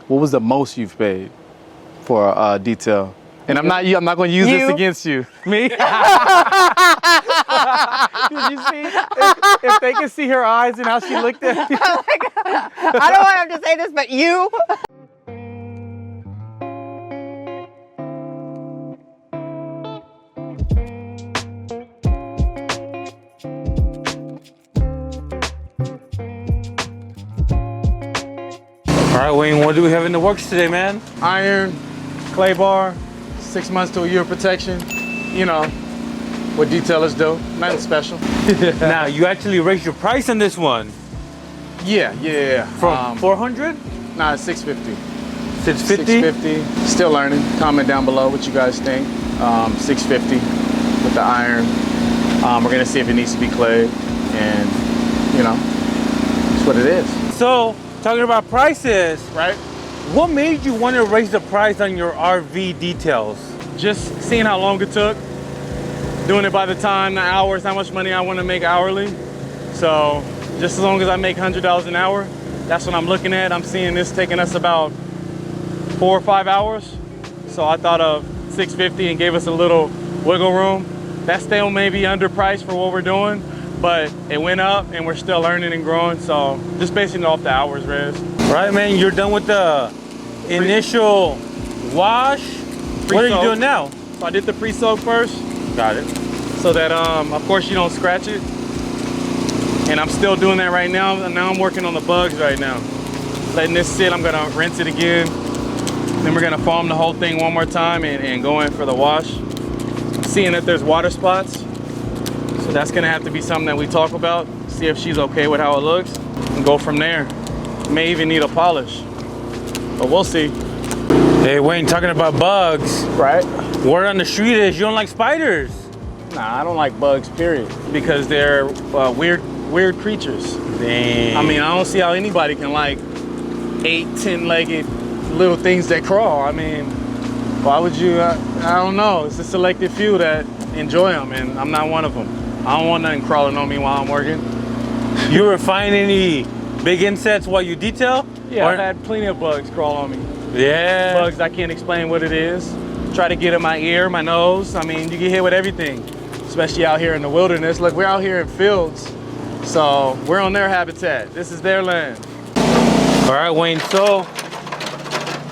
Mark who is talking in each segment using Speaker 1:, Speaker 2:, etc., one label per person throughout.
Speaker 1: what was the most you've paid for detail? And I'm not going to use this against you. Me? Did you see? If they can see her eyes and how she looked at me.
Speaker 2: I don't want him to say this, but you.
Speaker 3: All right, Wayne, what do we have in the works today, man?
Speaker 1: Iron, clay bar, 6 months to a year of protection. You know, what detailers do, nothing special.
Speaker 3: Now, you actually raised your price on this one.
Speaker 1: Yeah.
Speaker 3: From 400?
Speaker 1: Nah, 650.
Speaker 3: 650?
Speaker 1: 650. Still learning. Comment down below what you guys think. 650 with the iron. We're gonna see if it needs to be clayed, and you know, that's what it is.
Speaker 3: So, talking about prices,
Speaker 1: Right?
Speaker 3: what made you want to raise the price on your RV details?
Speaker 1: Just seeing how long it took, doing it by the time, the hours, how much money I want to make hourly. So just as long as I make $100 an hour, that's what I'm looking at. I'm seeing this taking us about 4 or 5 hours. So I thought of 650 and gave us a little wiggle room. That still may be underpriced for what we're doing, but it went up and we're still learning and growing. So just basing it off the hours, Rez.
Speaker 3: Right, man, you're done with the initial wash. What are you doing now?
Speaker 1: So I did the pre-soak first.
Speaker 3: Got it.
Speaker 1: So that, of course, you don't scratch it. And I'm still doing that right now. And now I'm working on the bugs right now. Letting this sit, I'm gonna rinse it again. Then we're gonna foam the whole thing one more time and go in for the wash. Seeing that there's water spots. So that's gonna have to be something that we talk about. See if she's okay with how it looks and go from there. May even need a polish, but we'll see.
Speaker 3: Hey, Wayne, talking about bugs.
Speaker 1: Right?
Speaker 3: Word on the street is you don't like spiders.
Speaker 1: Nah, I don't like bugs, period. Because they're weird creatures.
Speaker 3: Dang.
Speaker 1: I mean, I don't see how anybody can like 8, 10-legged little things that crawl. I mean, why would you? I don't know. It's a selected few that enjoy them, and I'm not one of them. I don't want nothing crawling on me while I'm working.
Speaker 3: You ever find any big insects while you detail?
Speaker 1: Yeah, I've had plenty of bugs crawl on me.
Speaker 3: Yeah.
Speaker 1: Bugs, I can't explain what it is. Try to get in my ear, my nose. I mean, you get hit with everything, especially out here in the wilderness. Look, we're out here in fields, so we're on their habitat. This is their land.
Speaker 3: All right, Wayne, so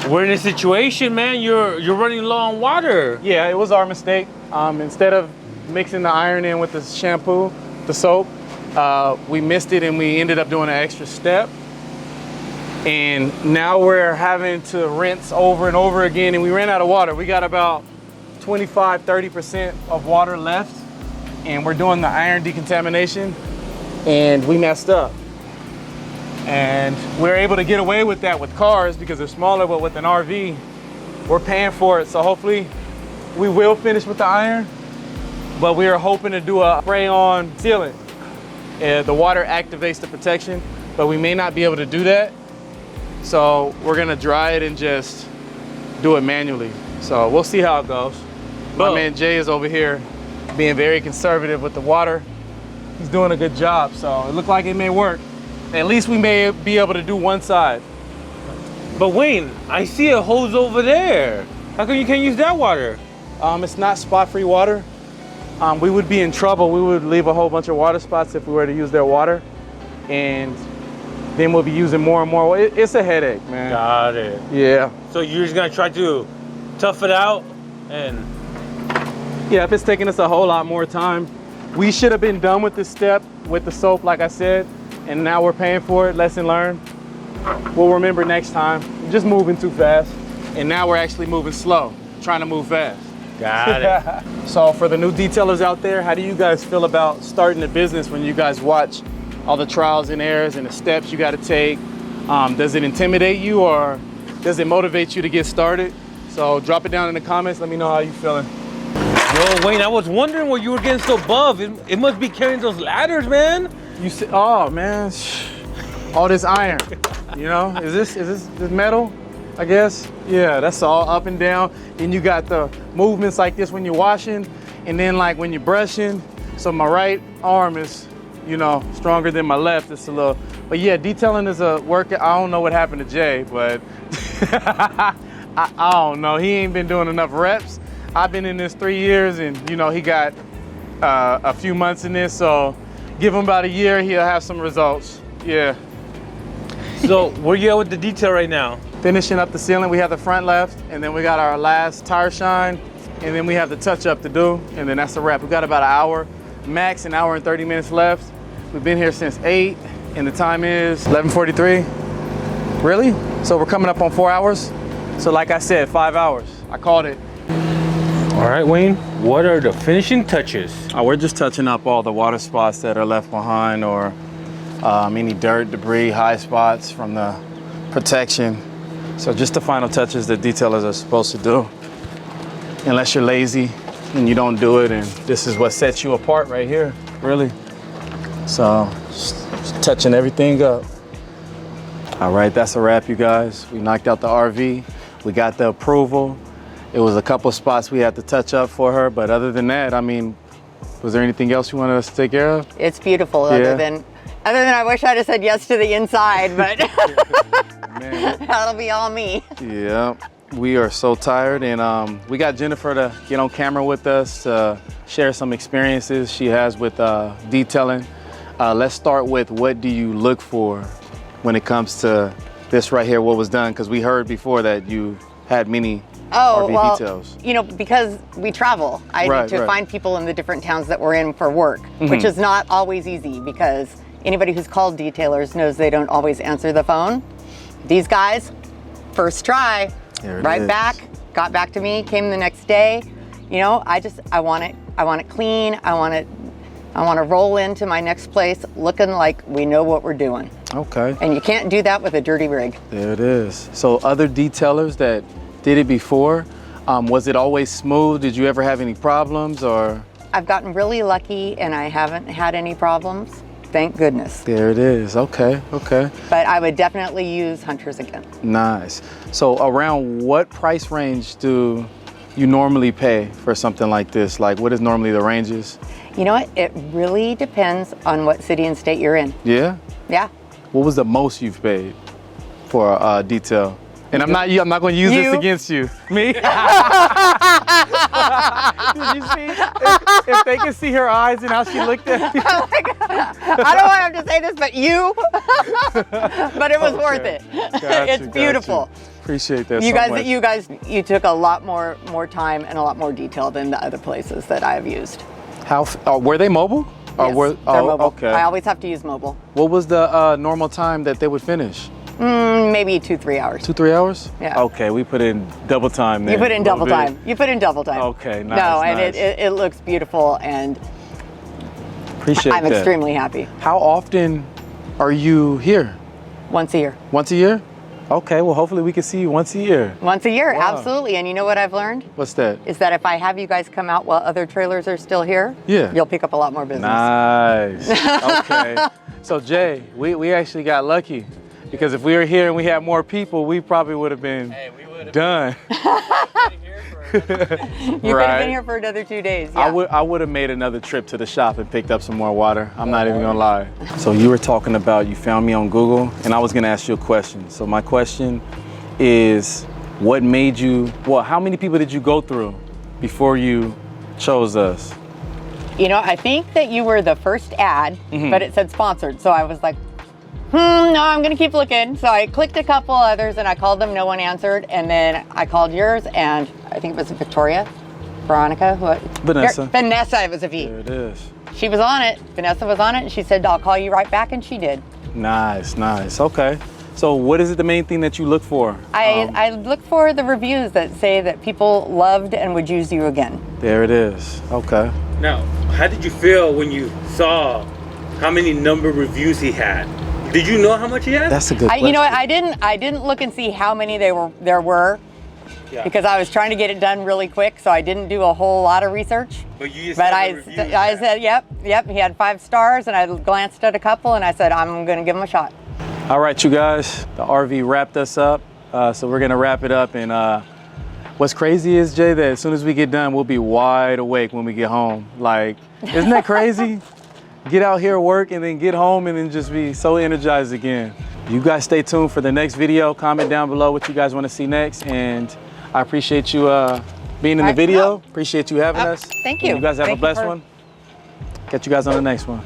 Speaker 3: we're in a situation, man, you're running low on water.
Speaker 1: Yeah, it was our mistake. Instead of mixing the iron in with the shampoo, the soap, we missed it and we ended up doing an extra step. And now we're having to rinse over and over again, and we ran out of water. We got about 25–30% of water left, and we're doing the iron decontamination, and we messed up. And we're able to get away with that with cars because they're smaller, but with an RV, we're paying for it. So hopefully we will finish with the iron, but we are hoping to do a spray-on sealant. The water activates the protection, but we may not be able to do that. So we're gonna dry it and just do it manually. So we'll see how it goes. My man Jay is over here being very conservative with the water. He's doing a good job, so it looked like it may work. At least we may be able to do one side.
Speaker 3: But Wayne, I see a hose over there. How come you can't use that water?
Speaker 1: It's not spot-free water. We would be in trouble. We would leave a whole bunch of water spots if we were to use their water. And then we'll be using more and more. It's a headache, man.
Speaker 3: Got it.
Speaker 1: Yeah.
Speaker 3: So you're just gonna try to tough it out and...
Speaker 1: Yeah, if it's taking us a whole lot more time. We should have been done with this step with the soap, like I said, and now we're paying for it. Lesson learned. We'll remember next time. We're just moving too fast. And now we're actually moving slow, trying to move fast.
Speaker 3: Got it.
Speaker 1: So for the new detailers out there, how do you guys feel about starting a business when you guys watch all the trials and errors and the steps you got to take? Does it intimidate you or does it motivate you to get started? So drop it down in the comments. Let me know how you're feeling.
Speaker 3: Yo, Wayne, I was wondering where you were getting so buff. It must be carrying those ladders, man.
Speaker 1: You see, oh man, all this iron. You know, is this metal? I guess. Yeah, that's all up and down. Then you got the movements like this when you're washing, and then like when you're brushing. So my right arm is, you know, stronger than my left. It's a little, but yeah, detailing is a work. I don't know what happened to Jay, but I don't know. He ain't been doing enough reps. I've been in this 3 years, and you know, he got a few months in this, so give him about a year, he'll have some results. Yeah.
Speaker 3: So where you at with the detail right now?
Speaker 1: Finishing up the ceiling, we have the front left, and then we got our last tire shine, and then we have the touch up to do, and then that's a wrap. We got about an hour, max an hour and 30 minutes left. We've been here since 8, and the time is 11:43. Really? So we're coming up on 4 hours? So like I said, 5 hours. I called it.
Speaker 3: All right, Wayne, what are the finishing touches?
Speaker 1: We're just touching up all the water spots that are left behind, or any dirt, debris, high spots from the protection. So just the final touches that detailers are supposed to do. Unless you're lazy and you don't do it, and this is what sets you apart right here, really. So just touching everything up. All right, that's a wrap, you guys. We knocked out the RV. We got the approval. It was a couple spots we had to touch up for her, but other than that, I mean, was there anything else you wanted us to take care of?
Speaker 2: It's beautiful.
Speaker 1: Yeah.
Speaker 2: Other than I wish I'd have said yes to the inside, but
Speaker 1: Man.
Speaker 2: that'll be all me.
Speaker 1: Yeah, we are so tired, and we got Jennifer to get on camera with us to share some experiences she has with detailing. Let's start with, what do you look for when it comes to this right here, what was done? Because we heard before that you had many RV details.
Speaker 2: You know, because we travel, I need to find people in the different towns that we're in for work, which is not always easy, because anybody who's called detailers knows they don't always answer the phone. These guys, first try, right back, got back to me, came the next day. You know, I want it clean. I want to roll into my next place looking like we know what we're doing.
Speaker 1: Okay.
Speaker 2: And you can't do that with a dirty rig.
Speaker 1: There it is. So other detailers that did it before, was it always smooth? Did you ever have any problems, or?
Speaker 2: I've gotten really lucky and I haven't had any problems. Thank goodness.
Speaker 1: There it is. Okay, okay.
Speaker 2: But I would definitely use Hunters again.
Speaker 1: Nice. So around what price range do you normally pay for something like this? Like, what is normally the ranges?
Speaker 2: You know what? It really depends on what city and state you're in.
Speaker 1: Yeah?
Speaker 2: Yeah.
Speaker 1: What was the most you've paid for a detail? And I'm not going to use this against you. Me? Did you see? If they can see her eyes and how she looked at me.
Speaker 2: Oh my God. I don't want him to say this, but you. But it was worth it. It's beautiful.
Speaker 1: Appreciate that.
Speaker 2: You took a lot more time and a lot more detail than the other places that I have used.
Speaker 1: How were they mobile?
Speaker 2: Yes, they're mobile.
Speaker 1: Okay.
Speaker 2: I always have to use mobile.
Speaker 1: What was the normal time that they would finish?
Speaker 2: Maybe 2-3 hours.
Speaker 1: 2-3 hours?
Speaker 2: Yeah.
Speaker 1: Okay, we put in double time then.
Speaker 2: You put in double time. You put in double time.
Speaker 1: Okay, nice.
Speaker 2: No, and
Speaker 1: nice.
Speaker 2: it looks beautiful, and
Speaker 1: Appreciate
Speaker 2: I'm
Speaker 1: that.
Speaker 2: extremely happy.
Speaker 1: How often are you here?
Speaker 2: Once a year.
Speaker 1: Once a year? Okay, well, hopefully we can see you once a year.
Speaker 2: Once a year,
Speaker 1: Wow.
Speaker 2: absolutely. And you know what I've learned?
Speaker 1: What's that?
Speaker 2: Is that if I have you guys come out while other trailers are still here,
Speaker 1: Yeah.
Speaker 2: you'll pick up a lot more business.
Speaker 1: Nice. Okay. So Jay, we actually got lucky, because if we were here and we had more people, we probably would have been done.
Speaker 2: You could have been here for another 2 days. Yeah.
Speaker 1: I would have made another trip to the shop and picked up some more water. I'm not even gonna lie. So you were talking about, you found me on Google, and I was gonna ask you a question. So my question is, what made you, well, how many people did you go through before you chose us?
Speaker 2: You know, I think that you were the first ad, but it said sponsored. So I was like, no, I'm gonna keep looking. So I clicked a couple others and I called them, no one answered. And then I called yours, and I think it was Victoria, Veronica,
Speaker 1: Vanessa.
Speaker 2: Vanessa, it was a V.
Speaker 1: There it is.
Speaker 2: She was on it, Vanessa was on it, and she said, I'll call you right back, and she did.
Speaker 1: Nice, nice, okay. So what is it, the main thing that you look for?
Speaker 2: I look for the reviews that say that people loved and would use you again.
Speaker 1: There it is, okay.
Speaker 3: Now, how did you feel when you saw how many number of reviews he had? Did you know how much he had?
Speaker 1: That's a good question.
Speaker 2: You know what, I didn't look and see how many there were. Yeah. Because I was trying to get it done really quick, so I didn't do a whole lot of research.
Speaker 3: But you just
Speaker 2: I said, yep, he had 5 stars, and I glanced at a couple, and I said, I'm gonna give him a shot.
Speaker 1: All right, you guys, the RV wrapped us up, so we're gonna wrap it up. And what's crazy is, Jay, that as soon as we get done, we'll be wide awake when we get home. Like, isn't that crazy? Get out here, work, and then get home, and then just be so energized again. You guys stay tuned for the next video. Comment down below what you guys want to see next. And I appreciate you being in the video. Appreciate you having us.
Speaker 2: Thank you.
Speaker 1: You guys have
Speaker 2: Thank
Speaker 1: a blessed
Speaker 2: you
Speaker 1: one. Catch you guys on the next one.